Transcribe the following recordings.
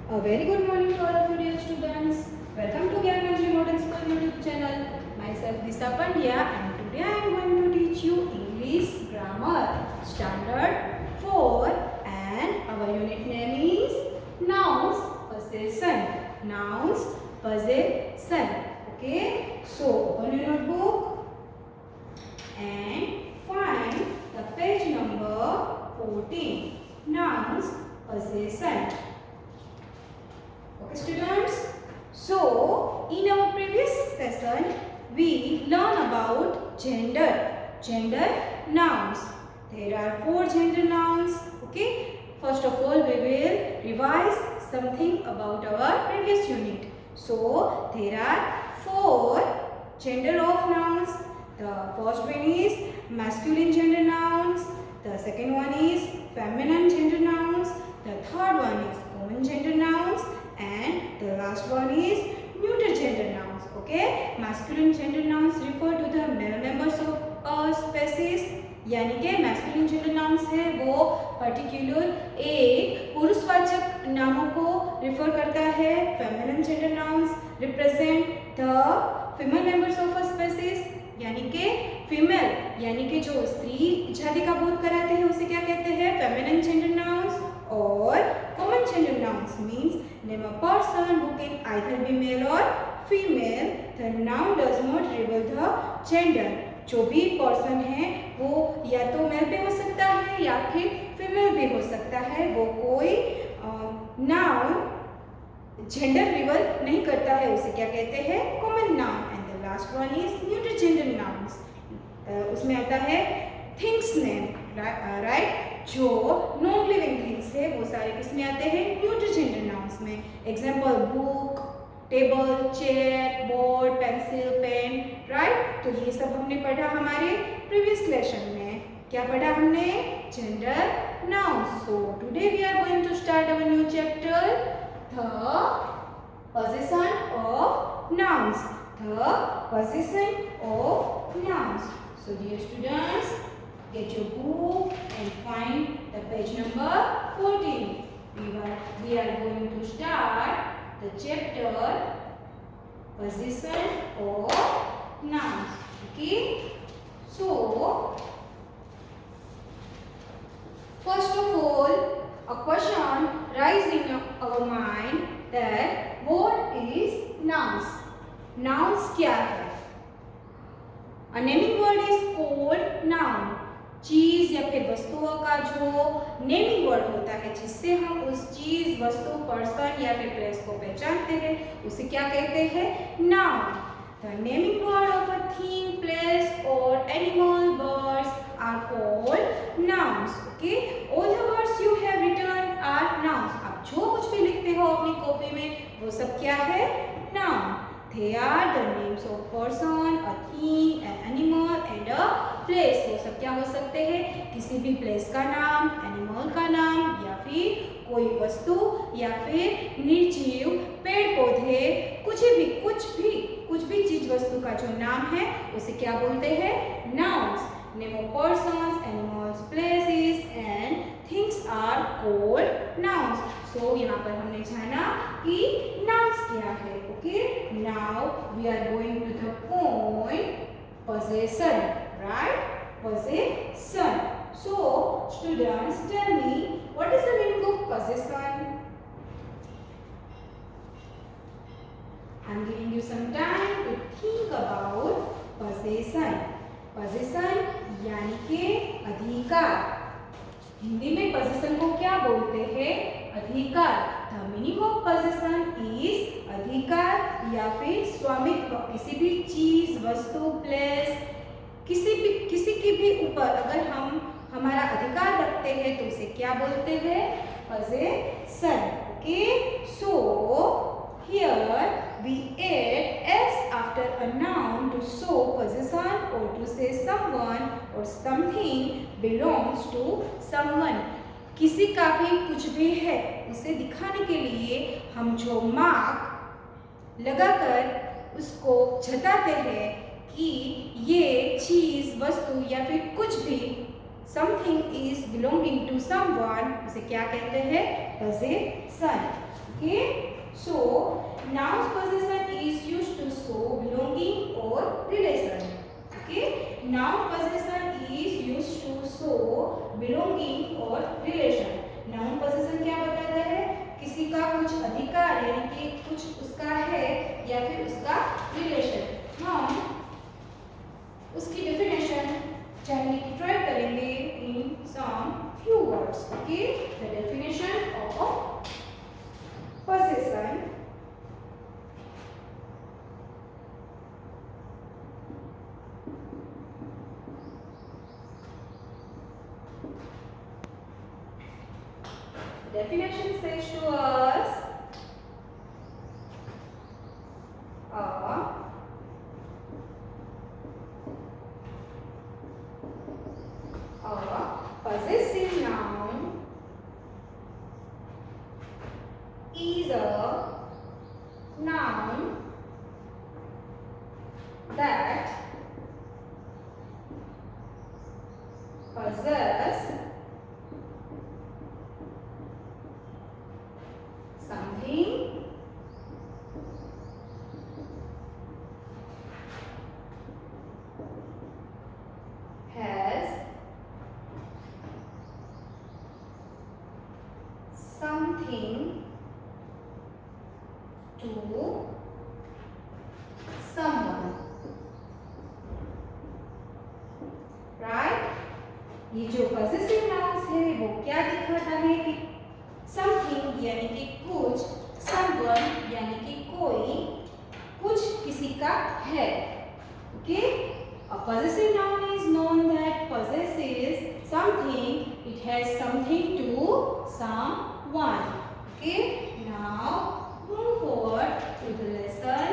A very good morning to all of you dear students. Welcome to Gyan Manjari Modern School YouTube channel. Myself Disha Pandya and today I am going to teach you English Grammar Standard 4 and our unit name is Nouns Possession. Nouns Possession. Okay. So open your notebook and find the page number 14. Nouns Possession. Okay students, so in our previous session we learned about gender nouns. There are 4 gender nouns. Okay, first of all we will revise something about our previous unit. So there are 4 gender of nouns. The first one is masculine gender nouns, the second one is feminine gender nouns, the third one is common gender nouns, and the last one is neuter gender nouns. Okay, masculine gender nouns refer to the male members of a species, यानी कि masculine gender nouns है वो particular एक पुरुषवाचक नामों को refer करता है. Feminine gender nouns represent the female members of a species, यानी कि फीमेल यानी कि जो स्त्री जाति का बोध कराते हैं उसे क्या कहते हैं? Feminine gender nouns. और common gender nouns means name a person who can either be male और female. The noun does not reveal the gender. जो भी पर्सन है वो या तो मेल भी हो सकता है या फिर फीमेल भी हो सकता है. वो कोई नाउन जेंडर रिवील नहीं करता है, उसे क्या कहते हैं? Common noun. Last one is neuter gender nouns. उसमें आता है थिंग्स नेम, राइट. जो नॉन लिविंग थिंग्स है वो सारे किसमें आते हैं? न्यूटर जेंडर नाउन्स में. Example book, table, chair, board, pencil, pen, right. तो ये सब हमने पढ़ा हमारे प्रीवियस लेसन में. क्या पढ़ा हमने? Gender nouns. So today we are going to start our new chapter, the possession of nouns. The possession of nouns. So dear students, get your book and find the page number 14. We are going to start the chapter possession of nouns. Okay. So first of all, a question rises in our mind that what is nouns? Nouns क्या है? A naming word is called noun. चीज या फिर वस्तुओं का जो naming word होता है जिससे हम उस चीज, वस्तु, पर्सन या फिर प्लेस को पहचानते हैं उसे क्या कहते हैं? Noun. The naming word of a thing, place or animal, birds are called nouns. Okay? All the words you have written are nouns. आप जो कुछ भी लिखते हो अपनी कॉपी में वो सब क्या है? Noun. They are the names of person, a thing, an animal and a place. वो सब क्या हो सकते हैं? किसी भी प्लेस का नाम, एनिमल का नाम या फिर कोई वस्तु या फिर निर्जीव पेड़ पौधे, कुछ भी चीज वस्तु का जो नाम है उसे क्या बोलते हैं? Nouns. Name of persons, animals, places and things are called nouns. So यहाँ पर हमने जाना कि नाउन्स क्या है. Okay, now we are going to the point possession, right? Possession. So students, tell me what is the meaning of possession? I am giving you some time to think about possession. Possession यानी कि अधिकार. हिंदी में possession को क्या बोलते हैं? अधिकार. The meaning of possession is अधिकार या फिर स्वामित्व. किसी भी चीज, वस्तु, प्लेस, किसी की भी ऊपर अगर हम हमारा अधिकार रखते हैं तो उसे क्या बोलते हैं? possession. Okay, so here we add s after a noun to show possession or to say someone or something belongs to someone. किसी का भी कुछ भी है उसे दिखाने के लिए हम जो मार्क लगाकर उसको जताते हैं कि ये चीज, वस्तु या फिर कुछ भी something is belonging to someone, उसे क्या कहते हैं? possession. Okay, so nouns possession is used to show belonging or relation. Okay, noun possession is used to show belonging or relation. Noun position क्या बताता है? किसी का कुछ अधिकार यानी कि कुछ उसका है या फिर उसका रिलेशन। हम उसकी डेफिनेशन जानने की ट्राई करेंगे इन सम few words. Okay, the definition of possession. Definition says to us a possessive noun is a noun that possess something has something to someone, right? ये जो possessive nouns है वो क्या दिखाता है कि something यानी कि कुछ, someone यानी कि कोई, कुछ किसी का है। Okay? A possessive noun is known that possesses something, it has something to someone. Okay? Now move forward to the lesson.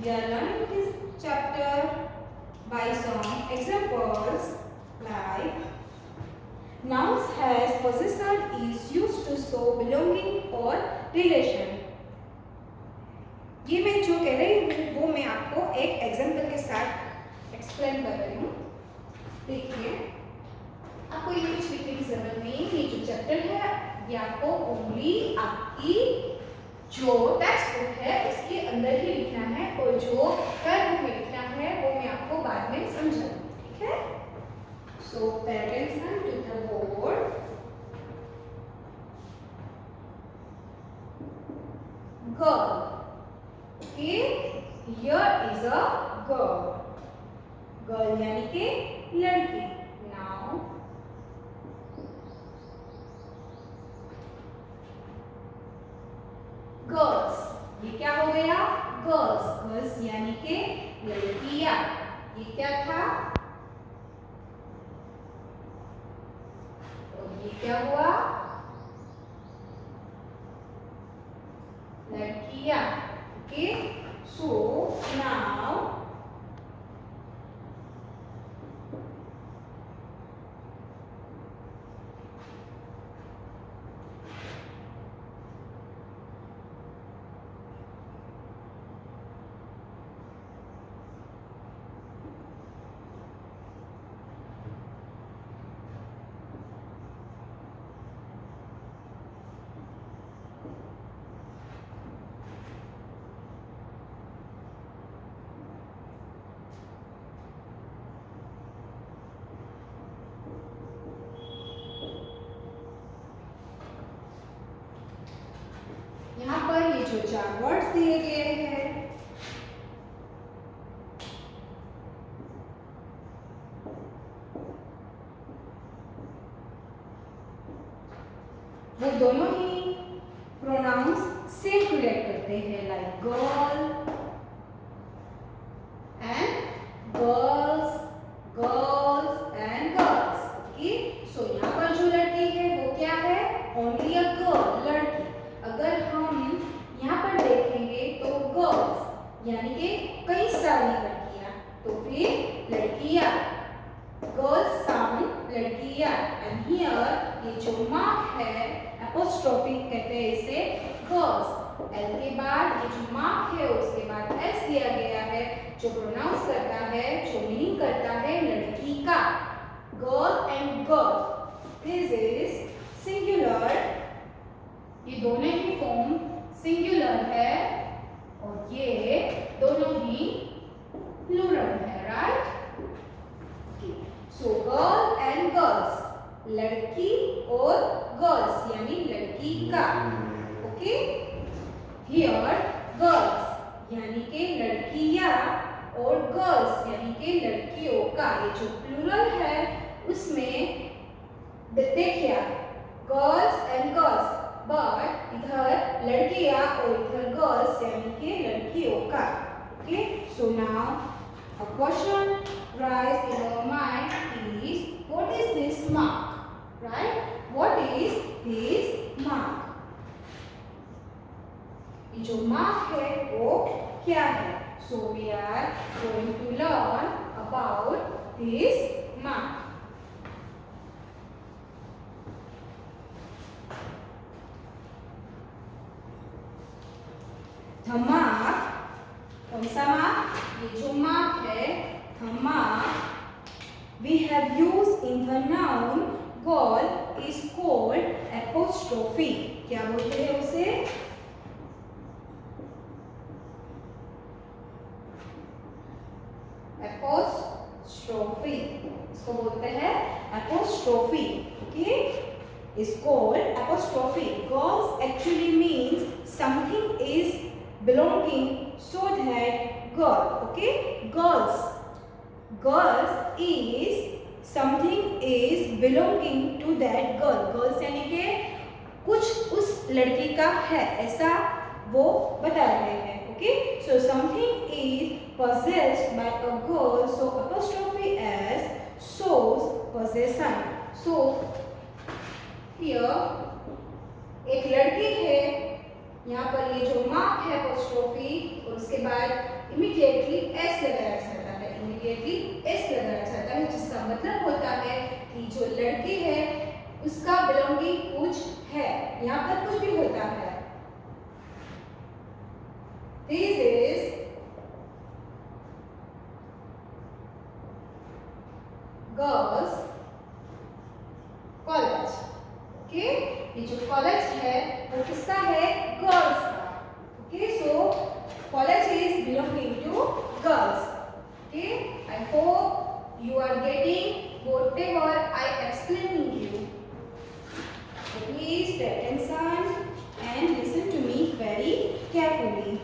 We are learning this chapter by some examples like nouns has possession is used to show belonging or relation. ये मैं जो कह रही हूँ वो मैं आपको एक एग्जाम्पल के साथ एक्सप्लेन कर रही हूँ। देखिए, आपको ये कुछ लिखने की जरूरत नहीं, ये जो चैप्टर है ये आपको ओनली आपकी जो टेक्स्ट बुक है उसके अंदर ही लिखना है और जो कल बुक में लिखना है वो मैं आपको बाद में समझाऊंगी। ठीक है? So pay attention to the board. Girl. Okay, here is a girl. Girl यानी कि लड़की. Now girls. ये क्या हो गया? Girls. Girls यानी कि लड़कियां. ये क्या था? ये क्या हुआ? लड़कियां। ओके, सो नाउ यहाँ पर ये जो चार वर्ड्स दिए गए हैं वो दोनों ही प्रोनाउंस सेम क्रिएट करते हैं, like girl and girls, girls and girls. Okay, so यहाँ पर जो लड़की है वो क्या है? ओनली अ गर्ल, लड़की। अगर हम यहाँ पर देखेंगे तो गर्ल्स यानी कि कई सारी लड़कियां, तो फिर लड़कियां, गर्ल्स साउंड लड़कियां, एंड हियर ये जो मार्क है एपोस्ट्रोफी कहते हैं इसे, गर्ल्स एल के बाद ये जो मार्क है उसके बाद एस दिया गया है, जो प्रोनाउंस करता है, जो मीनिंग करता है लड़की का। Girl and girl, this is singular, ये दोनों ही फॉर्म सिंगुलर है और ये दोनों ही प्लूरल है, right. So girl and girls, लड़की और गर्ल्स यानी लड़की का। ओके, हियर गर्ल्स यानी के लड़कियां और गर्ल्स यानी के लड़कियों का। ये जो प्लूरल है उसमें देखिए गर्ल्स एंड गर्ल्स, बट इधर लड़कियां और इधर गर्ल्स यानी के लड़कियों का। Okay, so now a question rise in our mind is, what is this mark? Right? What is this mark? ये जो mark है वो क्या है? So we are going to learn about this mark. The mark, कौन सा mark? ये जो mark है, the mark we have used in the noun girl is called apostrophe. क्या बोलते हैं उसे? apostrophe, इसको बोलते हैं apostrophe. Okay, is called apostrophe. Girls actually means something is belonging so that girl. Okay, girls is something is belonging to that girl. Girls यानी के कुछ उस लड़की का है, ऐसा वो बता रहे हैं. Okay, so something is possessed by a girl, so apostrophe s shows possession. So here एक लड़की है, यहाँ पर ये जो मार्क है apostrophe और उसके बाद इमीडिएटली s लगाया जाता है, इमीडिएटली s लगाया जाता है, जिसका मतलब होता है कि जो लड़की है उसका बिलोंगिंग कुछ है, यहाँ पर कुछ भी होता है. This is girls college. Okay, ये जो कॉलेज है वो किसका है? गर्ल्स का. Okay, so college is belonging to girls. Okay, I hope you are getting whatever I explaining you. So please pay attention and listen to me very carefully.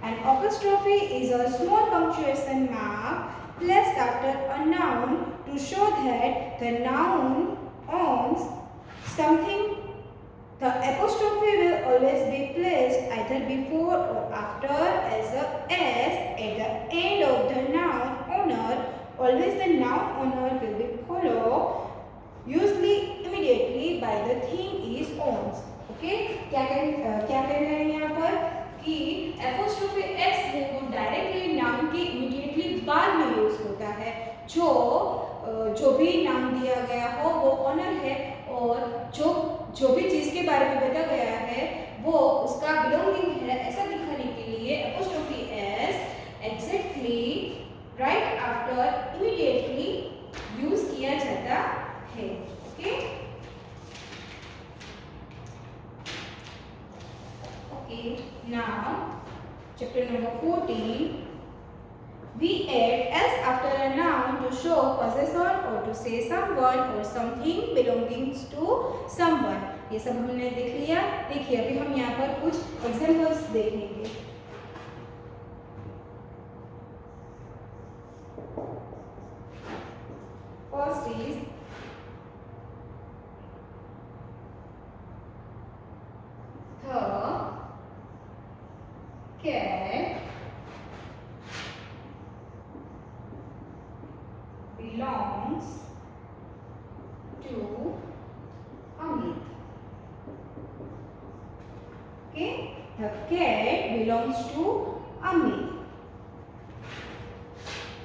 An apostrophe is a small punctuation mark placed after a noun to show that the noun owns something. The apostrophe will always be placed either before or after as a s at the end of the noun owner. Always the noun owner will be followed usually immediately by the thing is owns. Okay, क्या कह रहे हैं यहाँ पर कि apostrophe s है वो directly noun के इमीडिएटली बाद में यूज होता है. जो भी नाउन दिया गया हो वो ऑनर है और जो भी चीज के बारे में बताया गया है वो उसका बिलोंगिंग है, ऐसा दिखाने के लिए apostrophe s exactly right after immediately use किया जाता है. Okay, now chapter number 14, we add s after a noun to show possessor or to say someone or something belonging to someone. ये सब हमने देख लिया. देखिए अभी हम यहाँ पर कुछ एग्जांपल्स देखेंगे. First is the cat belongs to Amit. Okay, the cat belongs to Amit.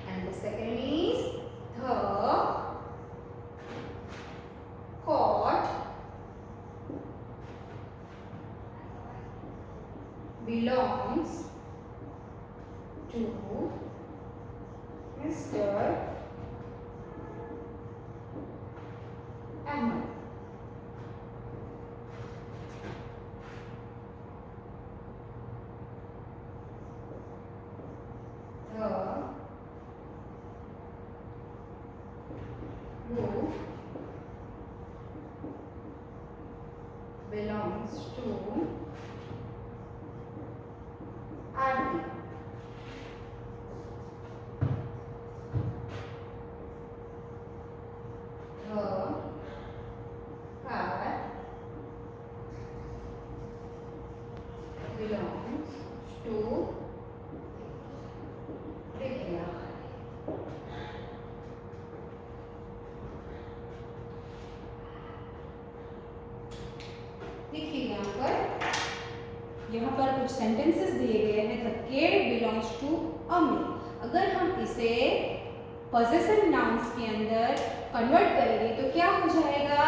And the second is the court belongs to Mr. Ahmed. The book belongs to Arti. The car belongs to Divya. देखिए यहाँ पर कुछ sentences दिए गए हैं। The cat belongs to अमी। अगर हम इसे पोजेसिव नाउन्स के अंदर कन्वर्ट करेंगे तो क्या हो जाएगा?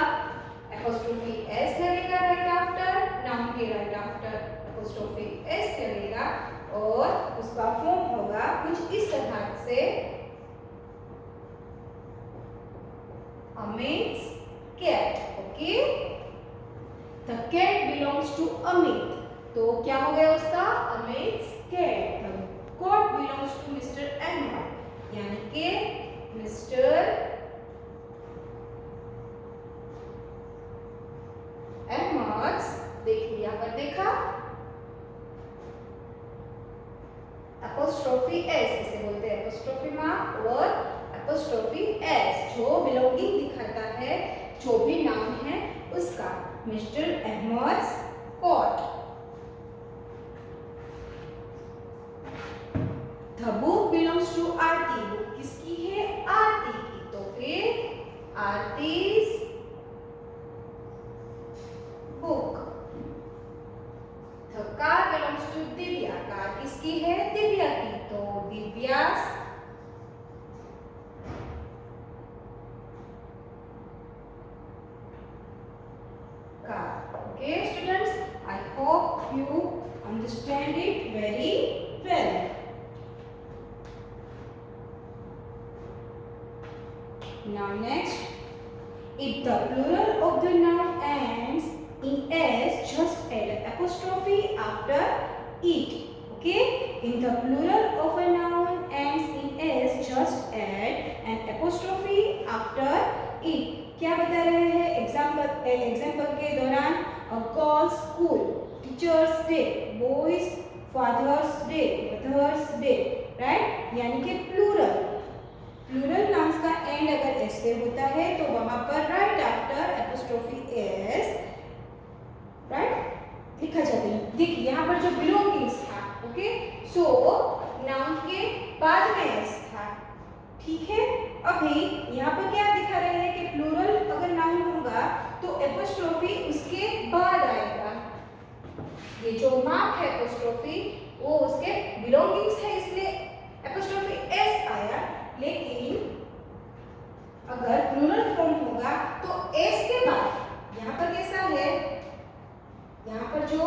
एपोस्ट्रोफी एस लगेगा राइट आफ्टर, नाउन के राइट आफ्टर एपोस्ट्रोफी एस लगेगा और उसका फॉर्म होगा कुछ इस तरह से, Amit's cat. Okay, the cat belongs to Amit, तो क्या हो गया उसका? Amit's cat. The coat belongs to mister Ahmed, यानी कि मिस्टर अहमद। देखिए यहाँ पर देखा एपोस्ट्रोफी एस, इसे बोलते हैं एपोस्ट्रोफी मार्क और एपोस्ट्रोफी एस, जो बिलोंगिंग दिखाता है जो भी नाउन है उसका। Mister Ahmad's coat. The book belongs to Aarti. Book किसकी है? आरती की, तो फिर Aarti's book. The car belongs to Divya. Car किसकी है? दिव्या की, तो दिव्या's car. Okay students, I hope you understand it very well. Now next, if the plural of the noun ends in s, just add an apostrophe after it. Okay, in the plural of a noun ends in s, just add an apostrophe after it. क्या बता रहे हैं? Example के दौरान girls school, teachers day, boys fathers day, mothers day, right, यानी कि plural nouns का end अगर एस से होता है तो वहां पर right after apostrophe S right लिखा जाता है। देखिए यहाँ पर जो बिलोंगिंग्स था, ओके, सो नाउन के बाद में एस था, ठीक है। अभी यहाँ पर क्या दिखा रहे हैं कि प्लूरल अगर नाउन होगा तो एपोस्ट्रोफी उसके बाद आएगा। ये जो मार्क है एपोस्ट्रोफी वो उसके बिलोंगिंग्स है, इसलिए एपोस्ट्रोफी एस आया। लेकिन अगर प्लूरल फॉर्म होगा तो एस के बाद, यहाँ पर कैसा है, यहाँ पर जो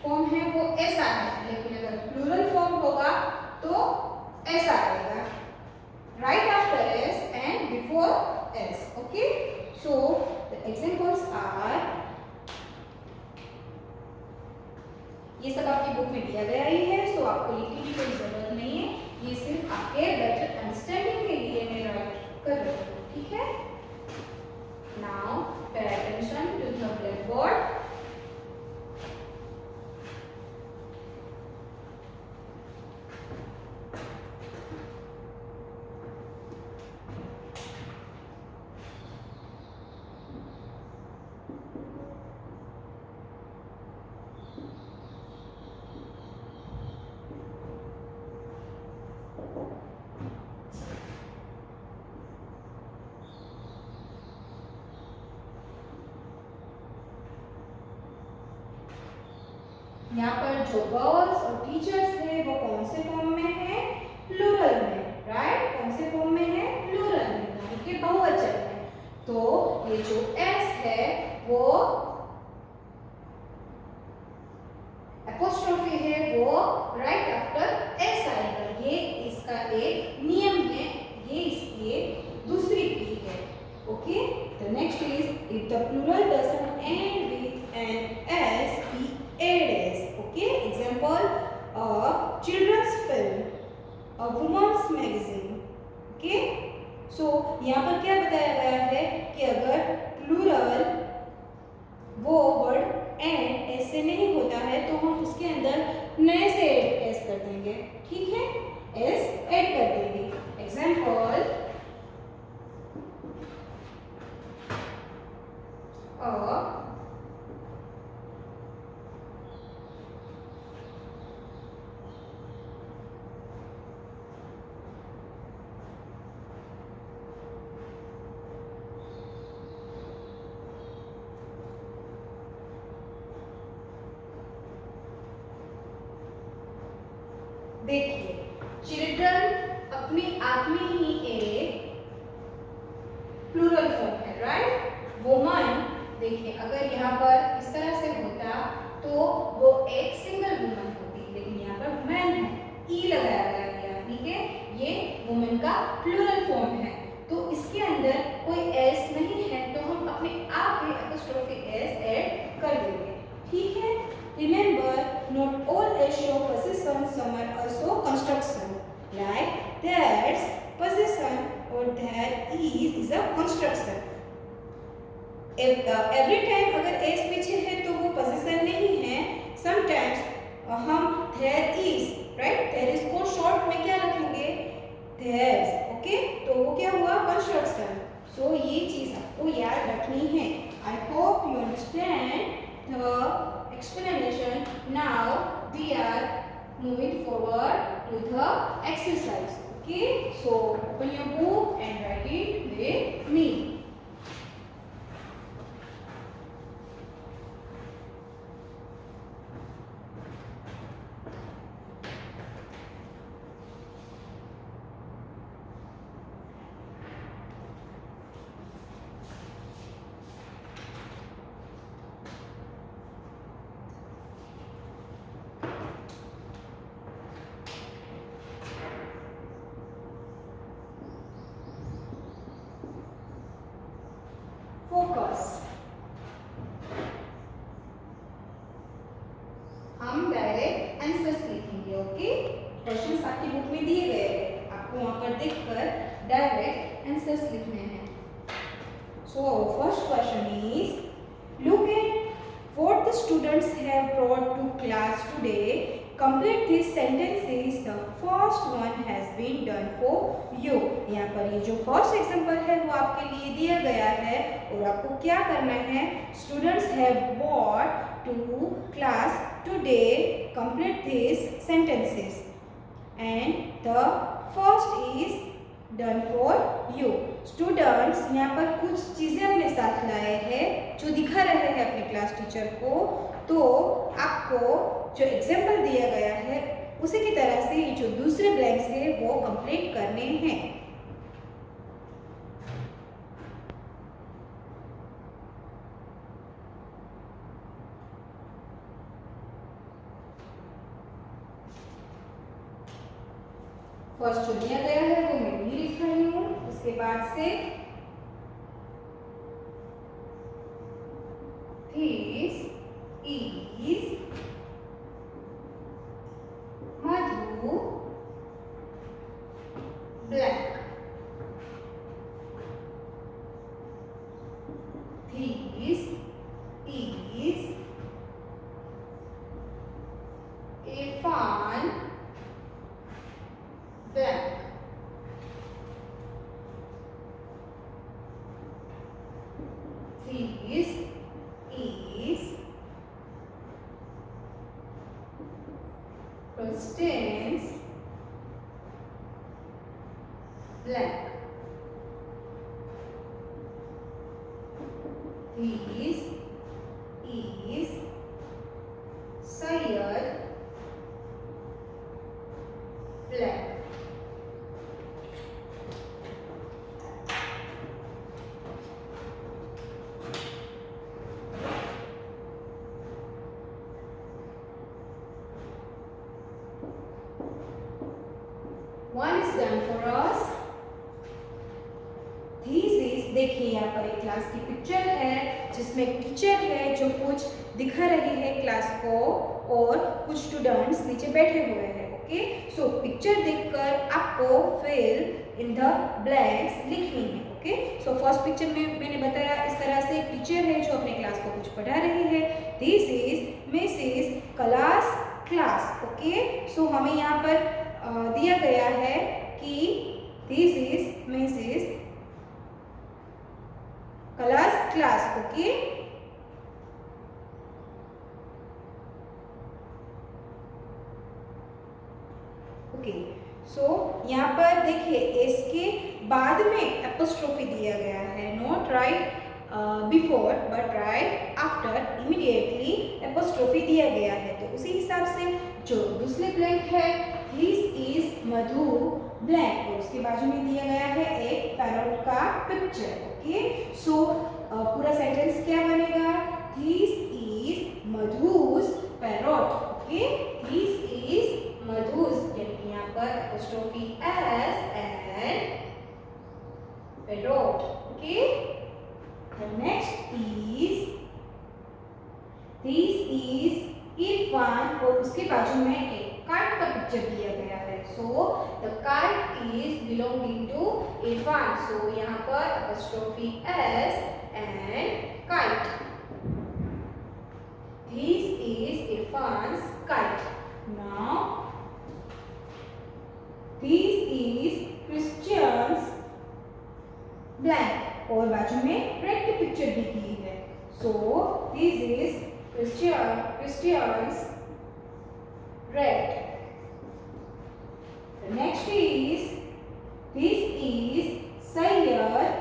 फॉर्म है वो ऐसा है, लेकिन अगर प्लूरल फॉर्म होगा तो ऐसा आएगा, right after s and before s. Okay, so the examples are, ये सब आपकी बुक में दिया गया ही है, सो आपको लिखने की कोई जरूरत नहीं है, ये सिर्फ आपके बेटर अंडरस्टैंडिंग के लिए मैं राइट कर रही हूँ, ठीक है। Now pay attention to the blackboard. यहाँ पर जो गर्ल्स और टीचर्स है वो कौन से फॉर्म में है? प्लूरल में, राइट, कौन से फॉर्म में है? प्लूरल में, यानी कि बहुवचन में। तो ये जो एस है वो राइट आफ्टर एस आएगा। ये इसका एक नियम है, ये इसकी दूसरी क्रिया है। Okay, the next is if the plural doesn't end with an S we add S. Okay, example a children's film, a women's magazine. Okay, so यहाँ पर क्या बताया गया है कि अगर प्लूरल वो वर्ड एंड एस से नहीं होता है तो हम उसके अंदर नए से एस कर देंगे। ठीक है, एस ऐड कर देंगे। एग्जाम्पल देखिए, चिल्ड्रन अपने आप में ही एक प्लूरल फॉर्म है, राइट। वुमन, देखिए अगर यहाँ पर इस तरह से होता तो वो एक सिंगल वुमन होती, लेकिन यहाँ पर वुमेन है, ई लगाया गया है, यानी कि ये वुमेन का प्लूरल फॉर्म है। तो इसके अंदर कोई एस नहीं है तो हम अपने आप ही एपोस्ट्रोफी एस ऐड कर देंगे। ठीक है, remember not all s show possession, some are also construction, like there's possession or there is a construction। every time अगर s पीछे है तो वो possession नहीं है। sometimes हम there is, right, there is को short में क्या रखेंगे, there's। ओके, तो वो क्या हुआ, construction। so ये चीज आपको याद रखनी है। I hope you understand the explanation. Now we are moving forward to the exercise. Okay, so open your book and write it with me. Focus. हम डायरेक्ट आंसर्स लिखेंगे। ओके, क्वेश्चंस आपकी book में दिए गए हैं, आपको वहां पर देखकर डायरेक्ट आंसर्स लिखने हैं। So first question is look at what the students have brought to class today, complete this sentences, the first one has been done for you. यहाँ पर ये जो फर्स्ट एग्जांपल है वो आपके लिए दिया गया है और आपको क्या करना है, students have brought to class today, complete these sentences and the first is done for you। students यहाँ पर कुछ चीजें अपने साथ लाए हैं जो दिखा रहे हैं अपने क्लास टीचर को, तो आपको जो एग्जाम्पल दिया गया है उसी की तरह से ये जो दूसरे ब्लैंक्स है वो कंप्लीट करने हैं। फर्स्ट जो दिया गया है वो मैं नहीं लिख रही हूँ, उसके बाद से this is Madhu black, this is Irfan black, this is Constance black, this is Syed black। 1 is done for us. This is, देखिए यहाँ पर एक क्लास की पिक्चर है जिसमें एक टीचर है जो कुछ दिखा रही है क्लास को और कुछ स्टूडेंट्स नीचे बैठे हुए हैं. ओके, सो पिक्चर देखकर आपको फिल इन द ब्लैंक्स लिखनी है. ओके, सो फर्स्ट पिक्चर में मैंने बताया इस तरह से एक टीचर है जो अपने क्लास को कुछ पढ़ा रही है. This is Mrs Kala's class. Okay, so हमें यहाँ पर दिया गया है कि this is Mrs Kala's class. Okay, okay, so यहाँ पर देखिए एस के बाद में एपोस्ट्रोफी दिया गया है. Not right before but right after, immediately apostrophe दिया गया है. तो उसी हिसाब से जो दूसरे ब्लैंक है दिस इज मधु ब्लैंक और उसके बाजू में दिया गया है एक पैरट का पिक्चर. ओके, सो पूरा सेंटेंस क्या बनेगा? This is Madhus parrot. Okay, this is मधुस, यानी कि यहाँ पर apostrophe S and parrot. Okay, the next is this is Irfan और उसके बाजू में एक काइट का पिक्चर दिया गया है. So the kite is belonging to Irfan. So यहाँ पर apostrophe S and kite. This is Irfan's kite. Now this is Christian's blank और बाजू में रेड की पिक्चर भी दी है. So this is Christians red. The next is this is Sayyad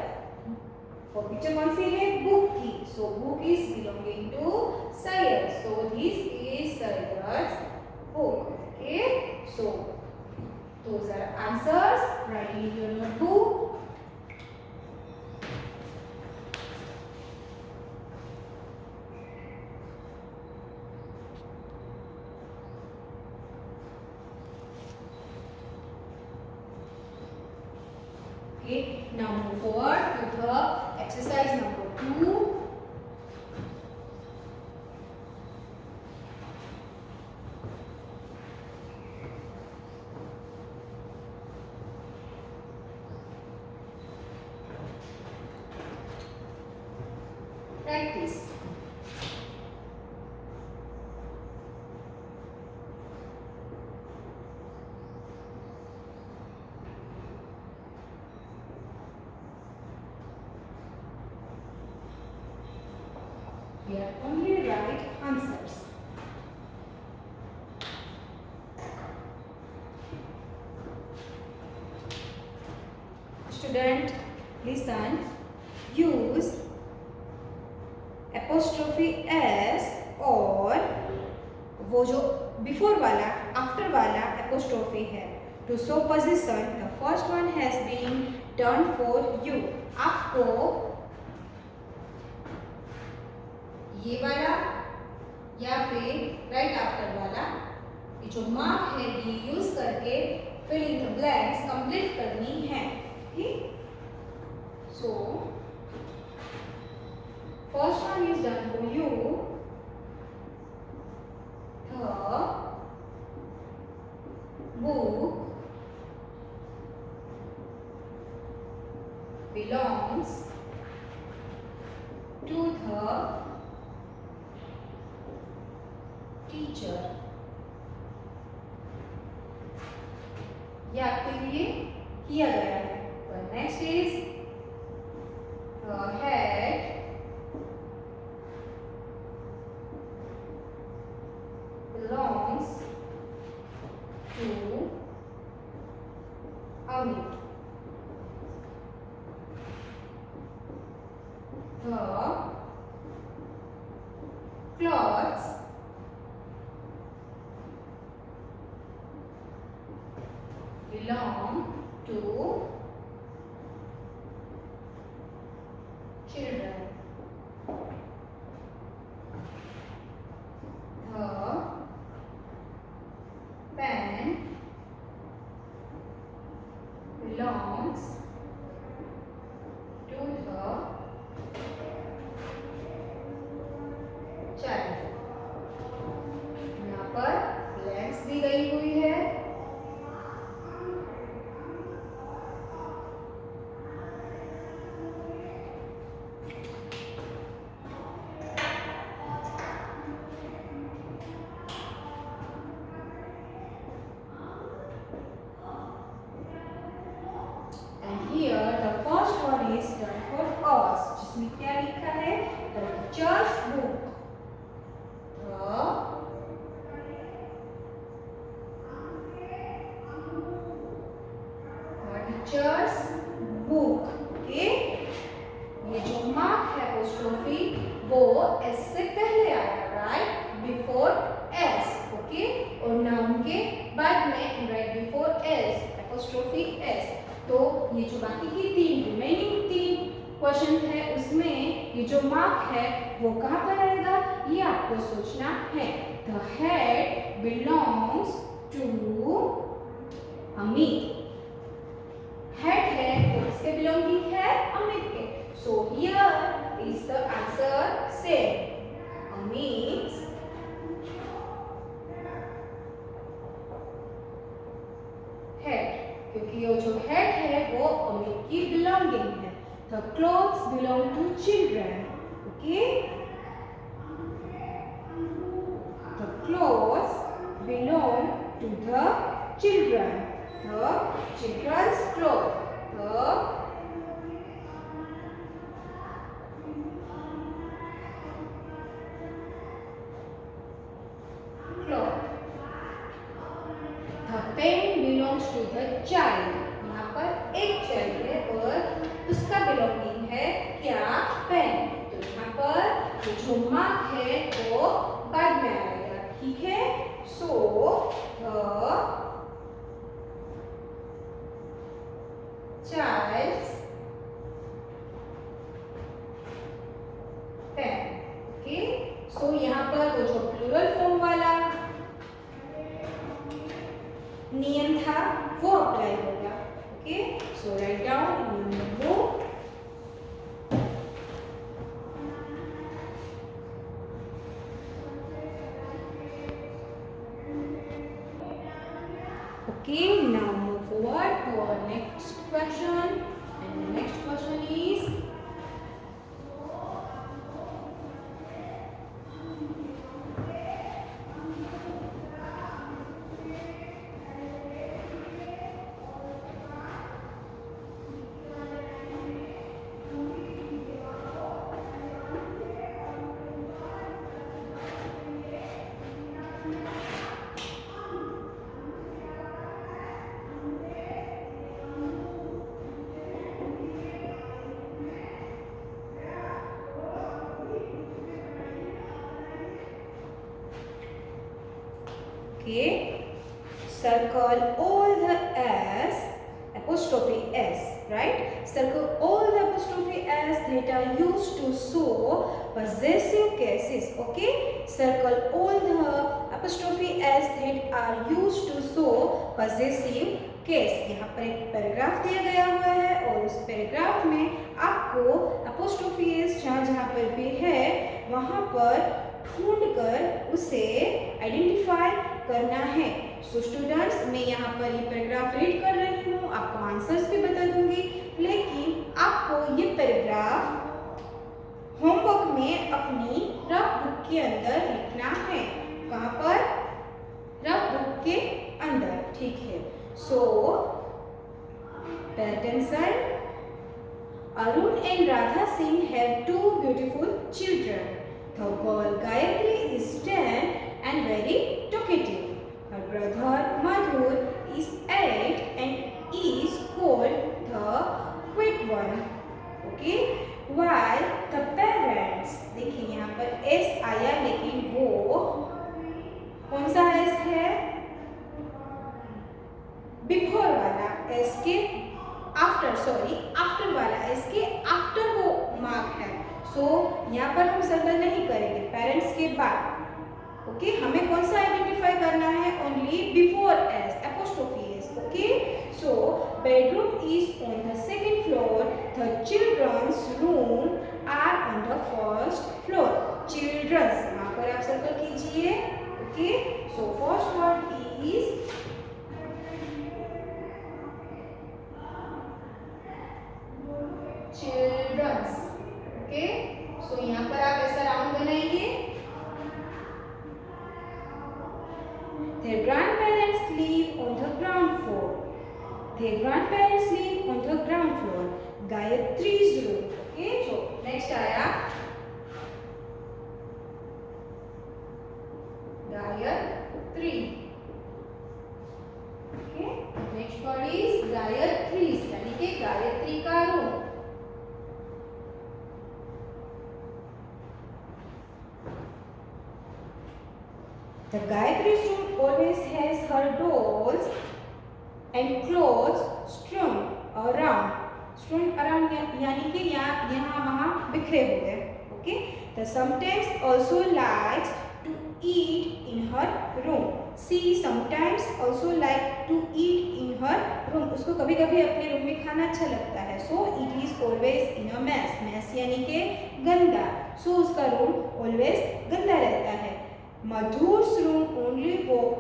और picture कौन सी है? बुक की. So book is belonging to Sayyad. So this is Sayyad's book. Okay. So those are answers. Write in your notebook. Okay, now move forward to the exercise number 2. Practice. We are only right answers. Student, listen. Use apostrophe s और वो जो before वाला after वाला apostrophe है to show position. The first one has been done for you. आपको ये वाला या फिर राइट आफ्टर वाला ये जो मार्क है ये यूज करके fill in the blanks complete करनी है. ठीक, so first one is done for you. The book belongs to the teacher. ये आपके लिए किया गया है. Next is head belongs to Amit. The clothes belong to children. The pen belongs to the child। यहाँ पर लेंस दी गई हुई है। Here the first one is done for us, जिसमें क्या लिखा है? The teacher's book। The teacher's book। Okay, ये जो मार्क है एपोस्ट्रोफी वो एस से पहले आया, राइट बिफोर एस। ओके, और नाउन के बाद में right before S apostrophe S. तो ये जो बाकी की रिमेनिंग 3 क्वेश्चन है उसमें ये जो मार्क है वो कहाँ पर आएगा, ये आपको सोचना है। The head belongs to Amit. Head है तो इसके बिलोंगिंग है अमित के। So here is the answer same, Amit head, क्योंकि ये जो हेड है वो अमित की बिलोंगिंग है। The clothes belong to children. Okay, the clothes belong to the children. The children's cloth, the cloth. The pen belongs to the child. यहाँ पर एक चाइल्ड है और उसका बिलोंगिंग है क्या, पेन। तो यहाँ पर जो मार्क है वो बाद में आएगा, ठीक है। So the child's pen। Okay, so यहाँ पर वो जो प्लूरल फॉर्म वाला नियम था वो अप्लाई होगा। ओके, सो राइट डाउन नियम number 2। Okay, now move forward to our next question, and the next question is okay, circle all the s apostrophe s, right? Circle all the apostrophe s that are used to show possessive cases. Okay, circle all the apostrophe s that are used to show possessive case। यहाँ पर एक paragraph दिया गया हुआ है और उस paragraph में आपको apostrophe s जहाँ जहाँ पर भी है वहाँ पर ढूंढकर उसे आइडेंटिफाई करना है। सो स्टूडेंट्स, मैं यहाँ पर ये पैराग्राफ रीड कर रही हूँ, आपको आंसर्स भी बता दूंगी, लेकिन आपको ये पैराग्राफ होमवर्क में अपनी रफ बुक के अंदर लिखना है। कहाँ पर? रफ बुक के अंदर, ठीक है। सो pay attention. Arun and Radha Singh have 2 beautiful children. The girl Gayatri is 10 and very talkative. Her brother Madhur is 8 and is called the quiet one. Okay? While the parents, देखिए यहाँ पर S आया लेकिन वो कौन सा S है? Before वाला S के आफ्टर, सॉरी आफ्टर वाला S के आफ्टर वो मार्क है। सो यहाँ पर हम सर्कल नहीं करेंगे, पेरेंट्स के बाद। ओके, हमें कौन सा आइडेंटिफाई करना है? Only before S, apostrophe S. Okay, so So bedroom is on the second floor. The children's room are on the first floor. Children's यहाँ पर आप सर्कल कीजिए. Okay. So first word is children's. Okay. So यहाँ पर आप ऐसा round बनाइए. Their grandparents live on the ground floor. Their grandparents live on the ground floor. Gayatri's room. Okay. So next आया Gayatri. Okay. Next word is Gayatri's. यानी कि गायत्री का room. The Gayatri's room always has her dolls and clothes strewn around. Strewn around यानी कि यहाँ वहाँ बिखरे हुए. Okay. The sometimes also likes to eat in her room. She sometimes also like to eat in her room. उसको कभी-कभी अपने room में खाना अच्छा लगता है. So it is always in a mess. Mess यानी कि गंदा. So उसका रूम always गंदा रहता है. Madhur's room only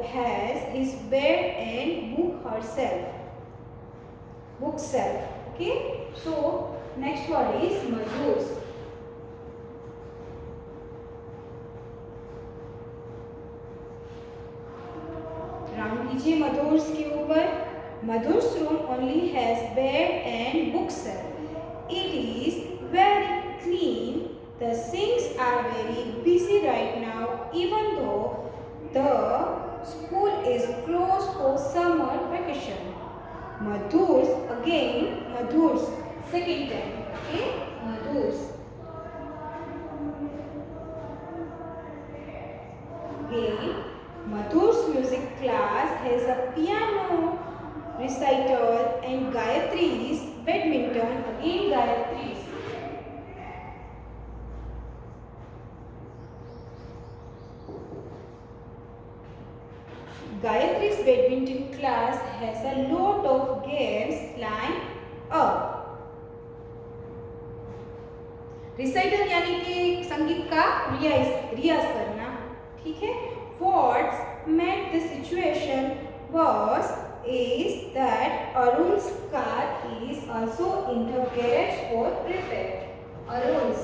has his bed and bookshelf. Okay. So next word is Madhur's. Round कीजिए मधुर्स के ऊपर. Madhur's room only has bed and bookshelf. It is very clean. The sinks are very busy right now, even though the school is closed for summer vacation. Madhur's second time. Okay, Madhur's. Again, Madhur's music class has a piano recital and Gayatri's badminton. Again, Gayatri's. Gayatri's badminton class has a lot of games lined up. Recital यानी कि संगीत का रियाज करना. ठीक है. What's made the situation worse is that Arun's car is also in the garage for repair. Arun's.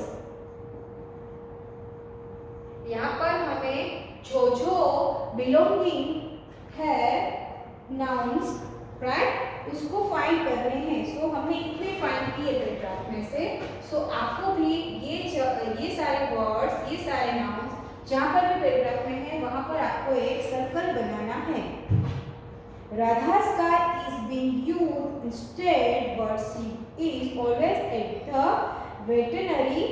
यहाँ पर हमें जो belonging है nouns, right? उसको फाइंड करने हैं. सो हमने इतने फाइंड किए पैराग्राफ में से. सो आपको भी ये सारे वर्ड्स, ये सारे nouns जहाँ पर भी पैराग्राफ में है वहाँ पर आपको एक सर्कल बनाना है. Radha's car is being used instead, but she is always at the veterinary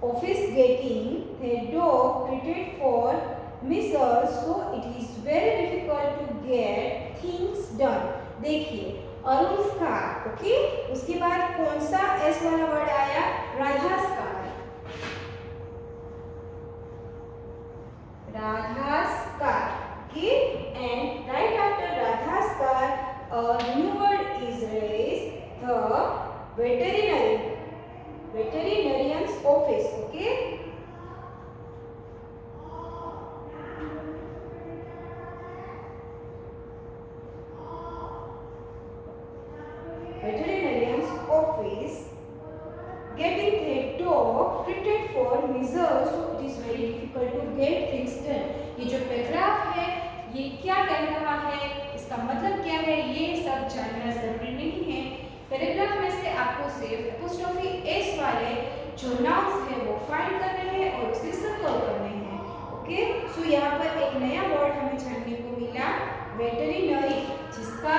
office getting her dog treated for measles, so it is very difficult to get things done. देखिए अरुण's car. Okay. उसके बाद कौन सा S वाला word आया? राधा's car. Radha's car. Okay. And right after Radha's car, a new word is raised. The veterinarian's office. Okay. Veterinarian's office getting their dog treated for measles, so it is very difficult to get things done. ये जो paragraph है ये क्या कह रहा है, इसका मतलब क्या है, ये सब जानना जरूरी नहीं है. पैराग्राफ में से आपको सिर्फ एपोस्ट्रोफी एस वाले जो नाउन्स है वो फाइंड करने हैं और उसे सर्कल करने हैं. ओके. सो यहाँ पर एक नया वर्ड हमें जानने को मिला, वेटरिनरी, जिसका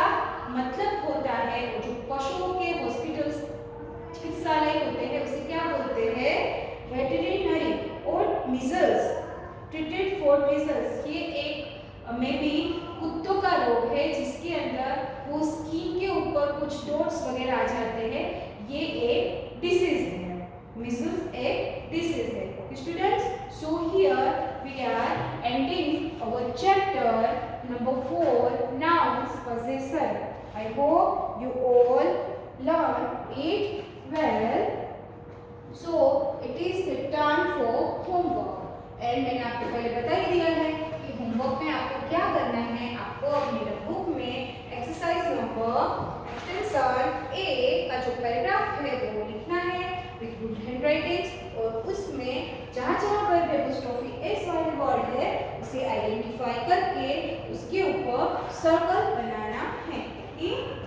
मतलब होता है जो पशुओं के हॉस्पिटल्स, चिकित्सालय होते हैं उसे क्या बोलते हैं? वेटरिनरी. और मीजल्स, ट्रीटेड फॉर मीजल्स, ये एक में भी कुत्तों का रोग है जिसके अंदर वो स्किन के ऊपर कुछ डॉट्स वगैरह आ जाते हैं. ये एक डिसीज है. मीजल्स एक डिसीज है. Students, so here we are ending our chapter number 4, nouns, possessor. I hope you all learn it well. So it is the time for homework. And मैंने आपको पहले बता ही दिया है कि होमवर्क में आपको क्या करना है. आपको अपनी बुक में एक्सरसाइज नंबर एक्सटेंशन ए का जो पैराग्राफ है वो लिखना है विद गुड हैंडराइटिंग. और उसमें जहाँ जहाँ पर एपोस्ट्रोफी एस वाले वर्ड है उसे आइडेंटिफाई करके उसके ऊपर सर्कल बनाना है. ठीक.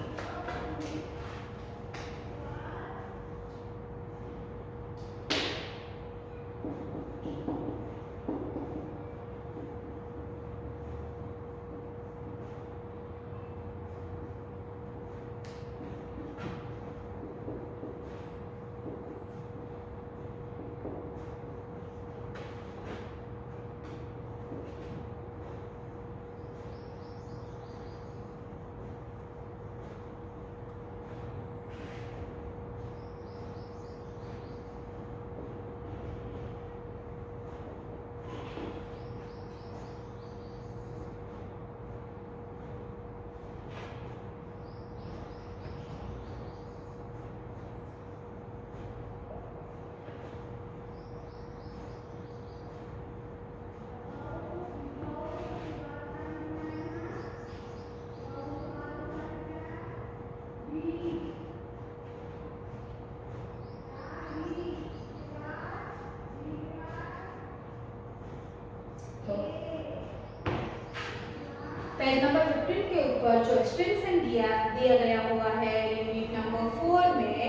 पेज नंबर 15 के ऊपर जो एक्सटेंशन दिया गया हुआ है यूनिट नंबर 4 में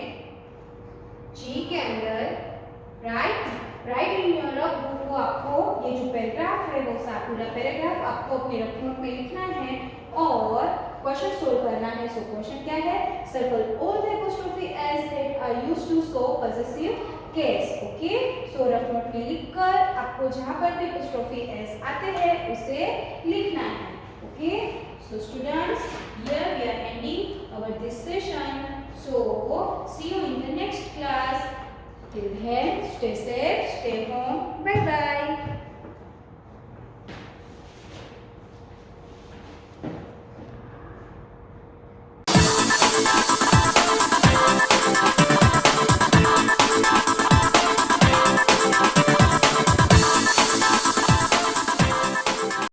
जी के अंदर राइट इन योर बुक को आपको ये जो पैराग्राफ है वो पूरा पैराग्राफ आपको अपने रफ नोट में लिखना है और क्वेश्चन सोल्व करना है. सो क्वेश्चन क्या है? Circle all the apostrophe S that are used to show possessive case. Okay. So rough note में लिखकर आपको जहां पर भी एपोस्ट्रोफी एस आते हैं उसे लिखना है. Okay, so students, here we are ending our this session. So see you in the next class. Till then, stay safe, stay home. Bye bye.